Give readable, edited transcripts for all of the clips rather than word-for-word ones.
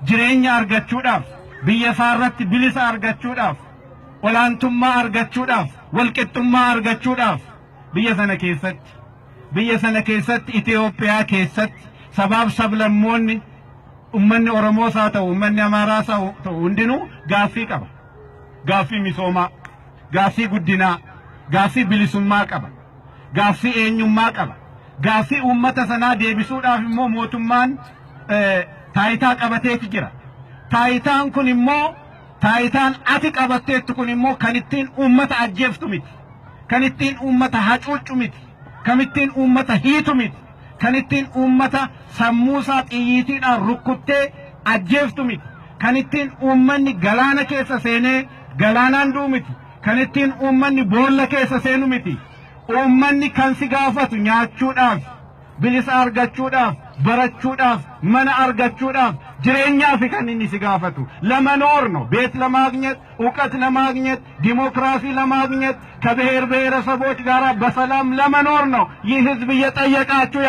jireenya argachuudhaaf biyya isaarratti bilisa argachuudhaaf olaantummaa argachuudhaaf walqixxummaa argachuudhaaf biyya sana keessatti Itoophiyaa keessatti sabaaf sablammoonni ummanni Oromoos haa ta'u ummanni Amaaraas haa ta'u hundinuu gaaffii qaba. Gaaffii misoomaa, gaaffii guddinaa, gaaffii bilisummaa qaba. Gaaffii eenyummaa qaba. Gaaffii uummata sanaa deebisuudhaaf immoo mootummaan taayitaa qabateeti jira. Taayitaan kun immoo taayitaan ati qabatteettu kun immoo kan ittiin uummata ajjeeftu miti. Kan ittiin uummata hacuuccu miti. Kan ittiin uummata hiitu miti. Kan ittiin uummata sammuusaa xiyyiitiidhaan rukkuttee ajjeeftu miti. Kan ittiin uummanni galaana keessa seenee galaanaan du'u miti. Kan ittiin uummanni boolla keessa seenu miti. Uummanni kan si gaafatu nyaachuudhaaf, bilisa argachuudhaaf, barachuudhaaf, mana argachuudhaaf, jireenyaaf kan inni si gaafatu ለመኖር ነው። ቤት ለማግኘት፣ ዕውቀት ለማግኘት፣ ዲሞክራሲ ለማግኘት ከብሔር ብሔረሰቦች ጋር በሰላም ለመኖር ነው ይህ ህዝብ እየጠየቃቸው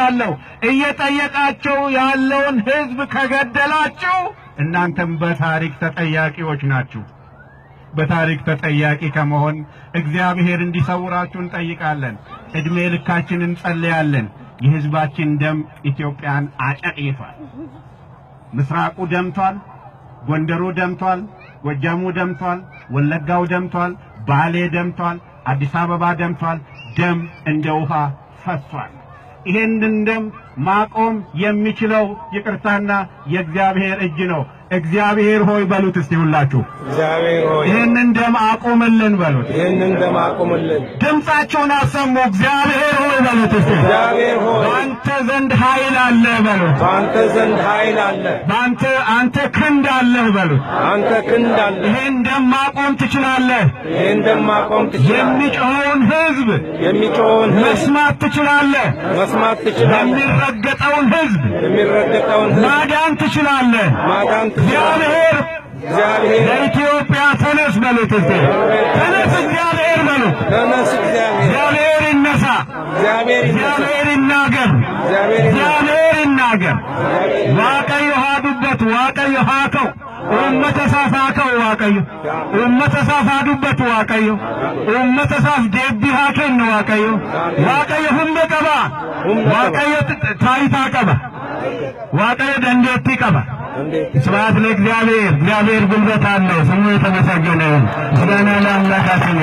ያለውን ህዝብ ከገደላችሁ እናንተም በታሪክ ተጠያቂዎች ናችሁ። በታሪክ ተጠያቂ ከመሆን እግዚአብሔር እንዲሰውራችሁ እንጠይቃለን። እድሜ ልካችንን እንጸልያለን። የህዝባችን ደም ኢትዮጵያን አጨቅይቷል። ምስራቁ ደምቷል፣ ጎንደሩ ደምቷል፣ ጎጃሙ ደምቷል፣ ወለጋው ደምቷል፣ ባሌ ደምቷል፣ አዲስ አበባ ደምቷል። ደም እንደ ውሃ ፈሷል። ይሄንን ደም ማቆም የሚችለው ይቅርታና የእግዚአብሔር እጅ ነው። እግዚአብሔር ሆይ በሉት እስቲ ሁላችሁ እግዚአብሔር ሆይ ይሄንን ደም አቁምልን በሉት። ይሄንን ደም አቁምልን። ድምጻችሁን አሰሙ። እግዚአብሔር ሆይ በሉት እስቲ እግዚአብሔር ሆይ አንተ ዘንድ ኃይል አለ በሉት። አንተ ዘንድ ኃይል አለ። አንተ ክንድ አለ በሉት። አንተ ክንድ አለ። ይሄን ደም ማቆም ትችላለህ። ይሄን ደም ማቆም ትችላለህ። የሚጮኸውን ህዝብ መስማት ትችላለህ። መስማት ትችላለህ። የሚረገጠውን ህዝብ ማዳን ትችላለህ። እግዚአብሔር ለኢትዮጵያ ተነስ በሉት። ተነስ እግዚአብሔር በሉት። እግዚአብሔር ይነሳ። እግዚአብሔር ይናገር። ዋቀዮ ሃዱበት ዋቀዮ ሃከው ኡመተ ሳፋከው ኡመተ ሳፍ ደቢ ሃከን ዋቀዮ ሁንደ ቀባ ዋቀዮ ታይታ ቀባ ዋቀዮ ደንዴቲ ቀባ ስብሐት ለእግዚአብሔር። እግዚአብሔር ጉልበት አለው። ስሙ የተመሰገነ ይሁን። ምስጋና ለአምላካችን።